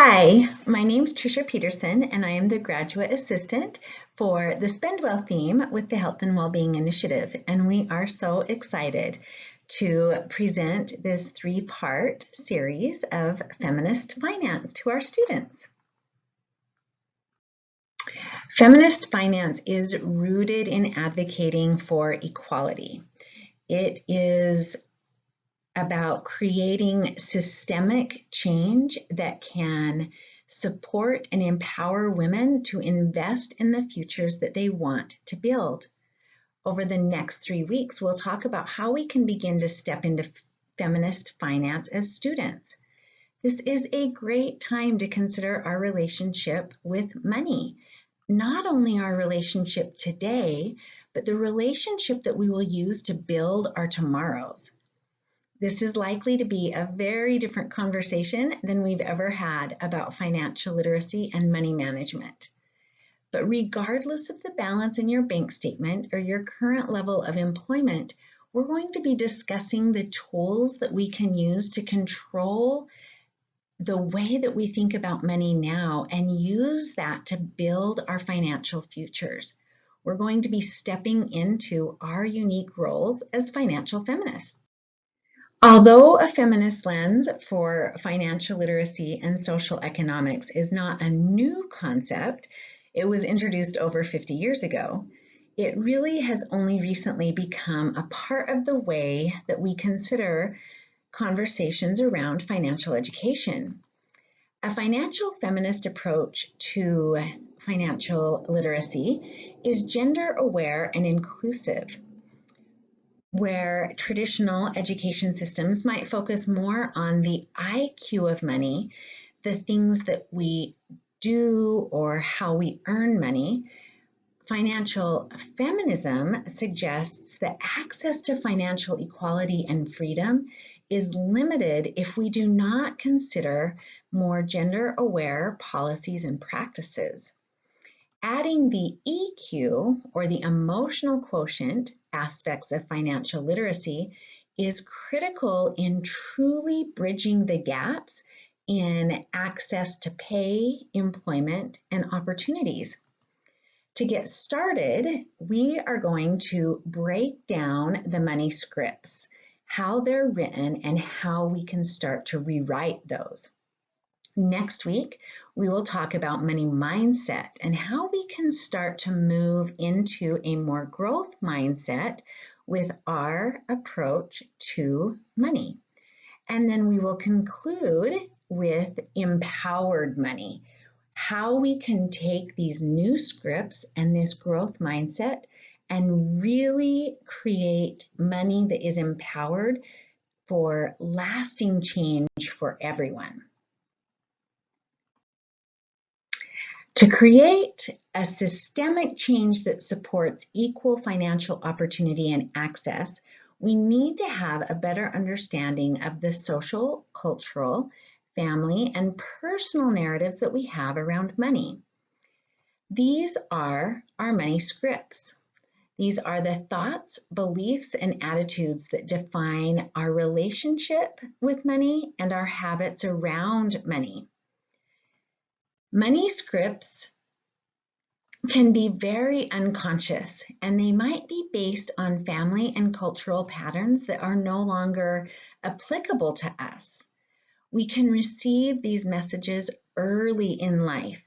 Hi, my name is Treisha Peterson, and I am the graduate assistant for the Spend Well theme with the Health and Wellbeing Initiative. And we are so excited to present this three-part series of Feminist Finance to our students. Feminist Finance is rooted in advocating for equality. It is about creating systemic change that can support and empower women to invest in the futures that they want to build. Over the next 3 weeks, we'll talk about how we can begin to step into feminist finance as students. This is a great time to consider our relationship with money. Not only our relationship today, but the relationship that we will use to build our tomorrows. This is likely to be a very different conversation than we've ever had about financial literacy and money management. But regardless of the balance in your bank statement or your current level of employment, we're going to be discussing the tools that we can use to control the way that we think about money now and use that to build our financial futures. We're going to be stepping into our unique roles as financial feminists. Although a feminist lens for financial literacy and social economics is not a new concept, it was introduced over 50 years ago, it really has only recently become a part of the way that we consider conversations around financial education. A financial feminist approach to financial literacy is gender aware and inclusive, where traditional education systems might focus more on the IQ of money, the things that we do or how we earn money. Financial feminism suggests that access to financial equality and freedom is limited if we do not consider more gender-aware policies and practices. Adding the EQ, or the emotional quotient, aspects of financial literacy is critical in truly bridging the gaps in access to pay, employment, and opportunities. To get started, we are going to break down the money scripts, how they're written, and how we can start to rewrite those. Next week, we will talk about money mindset and how we can start to move into a more growth mindset with our approach to money. And then we will conclude with empowered money, how we can take these new scripts and this growth mindset and really create money that is empowered for lasting change for everyone. To create a systemic change that supports equal financial opportunity and access, we need to have a better understanding of the social, cultural, family, and personal narratives that we have around money. These are our money scripts. These are the thoughts, beliefs, and attitudes that define our relationship with money and our habits around money. Money scripts can be very unconscious, and they might be based on family and cultural patterns that are no longer applicable to us. We can receive these messages early in life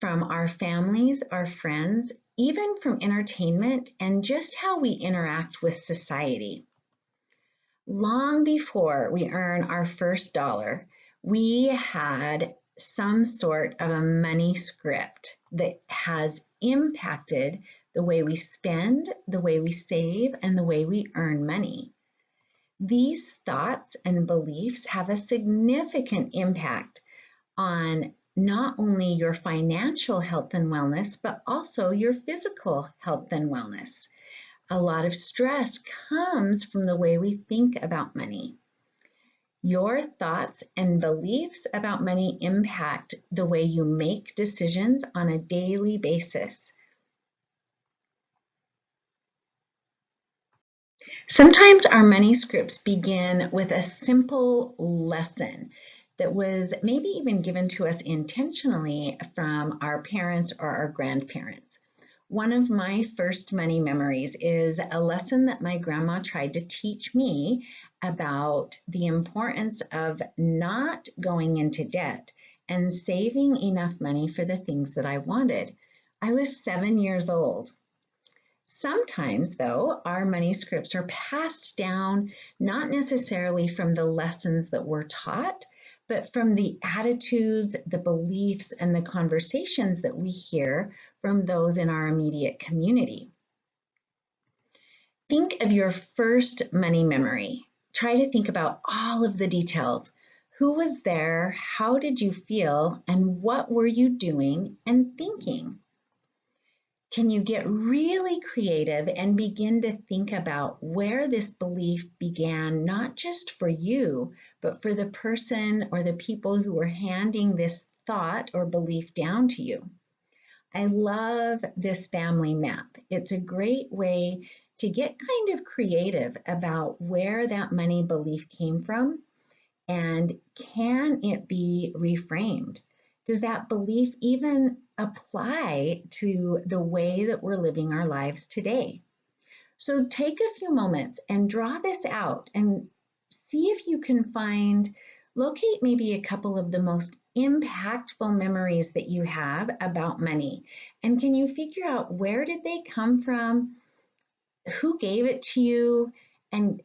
from our families, our friends, even from entertainment, and just how we interact with society. Long before we earn our first dollar, we had some sort of a money script that has impacted the way we spend, the way we save, and the way we earn money. These thoughts and beliefs have a significant impact on not only your financial health and wellness, but also your physical health and wellness. A lot of stress comes from the way we think about money. Your thoughts and beliefs about money impact the way you make decisions on a daily basis. Sometimes our money scripts begin with a simple lesson. that was maybe even given to us intentionally from our parents or our grandparents. One of my first money memories is a lesson that my grandma tried to teach me about the importance of not going into debt and saving enough money for the things that I wanted. I was 7 years old. Sometimes, though, our money scripts are passed down not necessarily from the lessons that we're taught, but from the attitudes, the beliefs, and the conversations that we hear from those in our immediate community. Think of your first money memory. Try to think about all of the details. Who was there? How did you feel? And what were you doing and thinking? Can you get really creative and begin to think about where this belief began, not just for you, but for the person or the people who were handing this thought or belief down to you? I love this family map. It's a great way to get kind of creative about where that money belief came from, and can it be reframed? Does that belief even apply to the way that we're living our lives today? So take a few moments and draw this out and see if you can locate maybe a couple of the most impactful memories that you have about money. And can you figure out where did they come from? Who gave it to you? And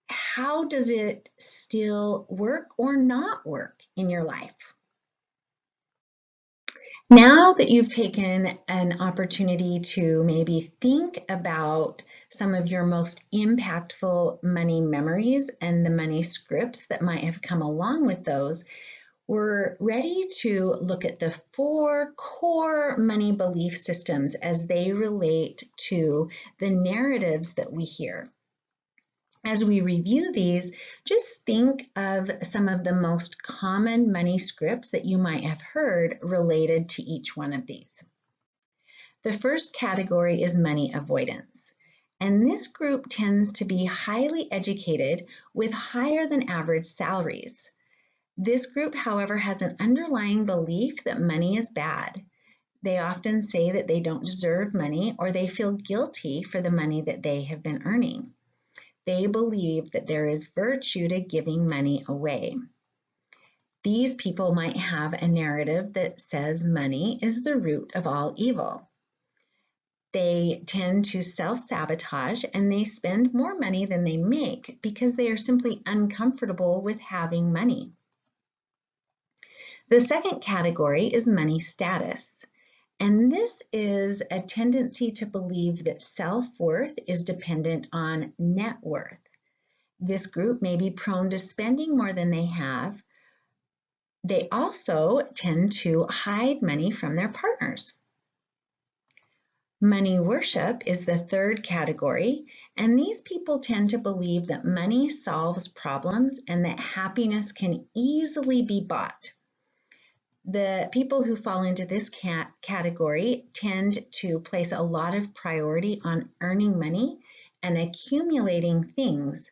how does it still work or not work in your life? Now that you've taken an opportunity to maybe think about some of your most impactful money memories and the money scripts that might have come along with those, we're ready to look at the 4 core money belief systems as they relate to the narratives that we hear. As we review these, just think of some of the most common money scripts that you might have heard related to each one of these. The first category is money avoidance, and this group tends to be highly educated with higher than average salaries. This group, however, has an underlying belief that money is bad. They often say that they don't deserve money, or they feel guilty for the money that they have been earning. They believe that there is virtue to giving money away. These people might have a narrative that says money is the root of all evil. They tend to self-sabotage and they spend more money than they make because they are simply uncomfortable with having money. The second category is money status. And this is a tendency to believe that self-worth is dependent on net worth. This group may be prone to spending more than they have. They also tend to hide money from their partners. Money worship is the third category, and these people tend to believe that money solves problems and that happiness can easily be bought. The people who fall into this category tend to place a lot of priority on earning money and accumulating things,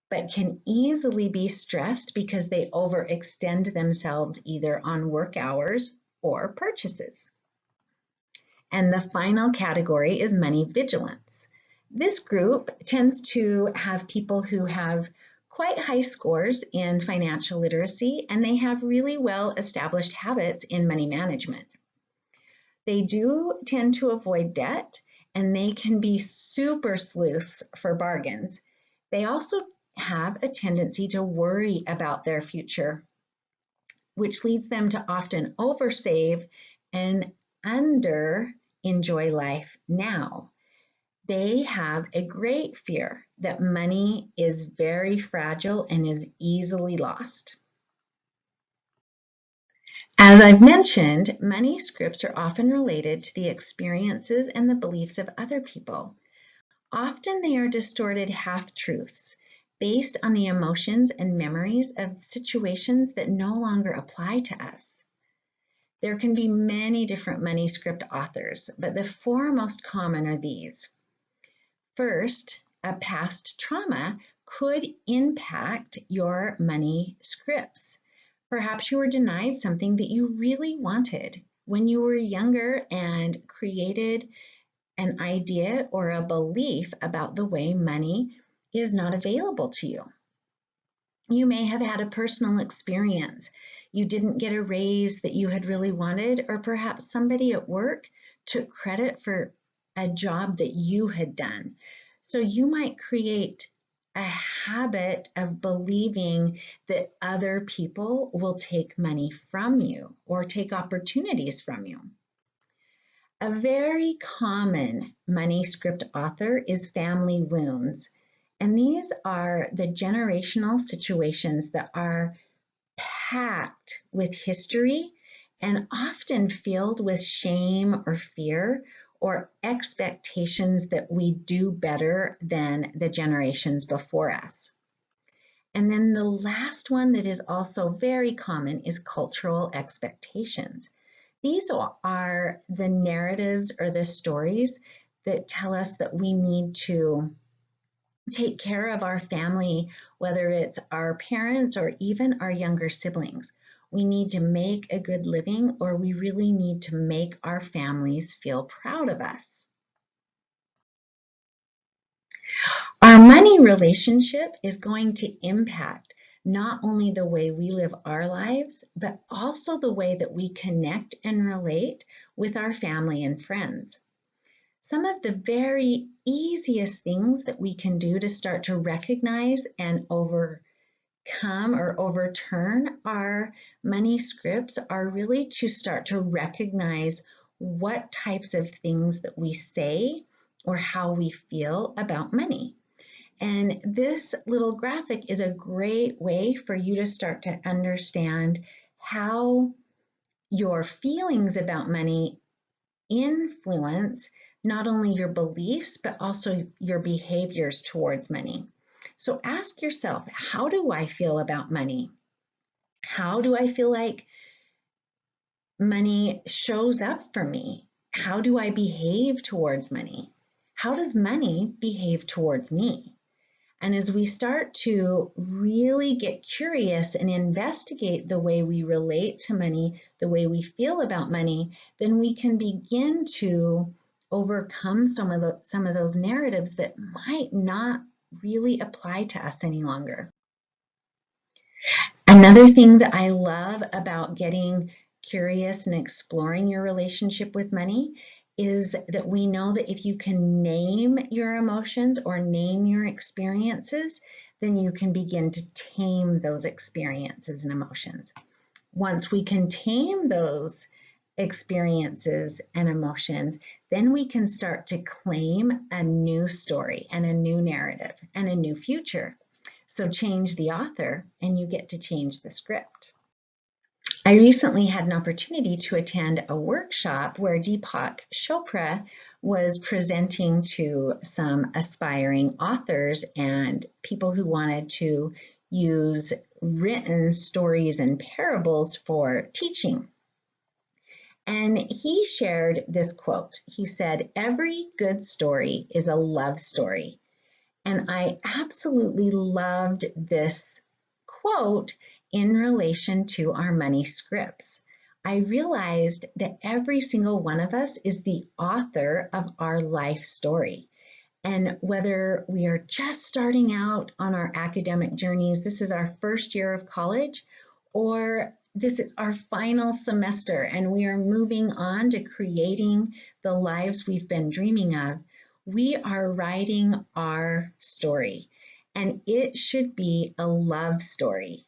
but can easily be stressed because they overextend themselves either on work hours or purchases. And the final category is money vigilance. This group tends to have people who have quite high scores in financial literacy, and they have really well-established habits in money management. They do tend to avoid debt, and they can be super sleuths for bargains. They also have a tendency to worry about their future, which leads them to often oversave and under-enjoy life now. They have a great fear that money is very fragile and is easily lost. As I've mentioned, money scripts are often related to the experiences and the beliefs of other people. Often they are distorted half-truths based on the emotions and memories of situations that no longer apply to us. There can be many different money script authors, but the 4 most common are these. First, a past trauma could impact your money scripts. Perhaps you were denied something that you really wanted when you were younger and created an idea or a belief about the way money is not available to you. You may have had a personal experience. You didn't get a raise that you had really wanted, or perhaps somebody at work took credit for a job that you had done. So you might create a habit of believing that other people will take money from you or take opportunities from you. A very common money script author is family wounds. And these are the generational situations that are packed with history and often filled with shame or fear or expectations that we do better than the generations before us. And then the last one that is also very common is cultural expectations. These are the narratives or the stories that tell us that we need to take care of our family, whether it's our parents or even our younger siblings. We need to make a good living, or we really need to make our families feel proud of us. Our money relationship is going to impact not only the way we live our lives, but also the way that we connect and relate with our family and friends. Some of the very easiest things that we can do to start to recognize and overcome or overturn our money scripts are really to start to recognize what types of things that we say or how we feel about money. And this little graphic is a great way for you to start to understand how your feelings about money influence not only your beliefs, but also your behaviors towards money. So ask yourself, how do I feel about money? How do I feel like money shows up for me? How do I behave towards money? How does money behave towards me? And as we start to really get curious and investigate the way we relate to money, the way we feel about money, then we can begin to overcome some of those narratives that might not really apply to us any longer. Another thing that I love about getting curious and exploring your relationship with money is that we know that if you can name your emotions or name your experiences, then you can begin to tame those experiences and emotions. Once we can tame those experiences and emotions, then we can start to claim a new story and a new narrative and a new future. So change the author and you get to change the script. I recently had an opportunity to attend a workshop where Deepak Chopra was presenting to some aspiring authors and people who wanted to use written stories and parables for teaching. And he shared this quote. He said, "Every good story is a love story." And I absolutely loved this quote in relation to our money scripts. I realized that every single one of us is the author of our life story. And whether we are just starting out on our academic journeys, this is our first year of college, or this is our final semester and we are moving on to creating the lives we've been dreaming of, we are writing our story, and it should be a love story.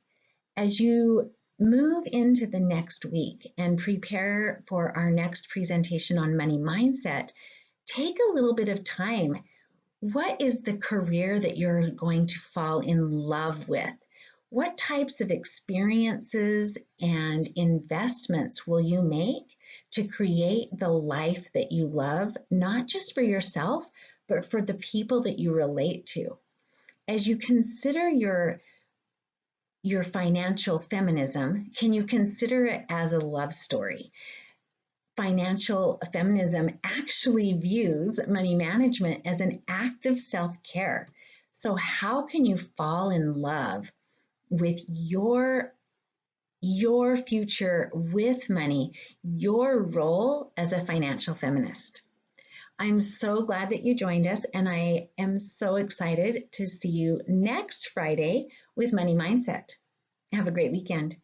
As you move into the next week and prepare for our next presentation on money mindset, take a little bit of time. What is the career that you're going to fall in love with? What types of experiences and investments will you make to create the life that you love, not just for yourself, but for the people that you relate to? As you consider your financial feminism, can you consider it as a love story? Financial feminism actually views money management as an act of self-care. So how can you fall in love with your future with money, your role as a financial feminist? I'm so glad that you joined us, and I am so excited to see you next Friday with Money Mindset. Have a great weekend.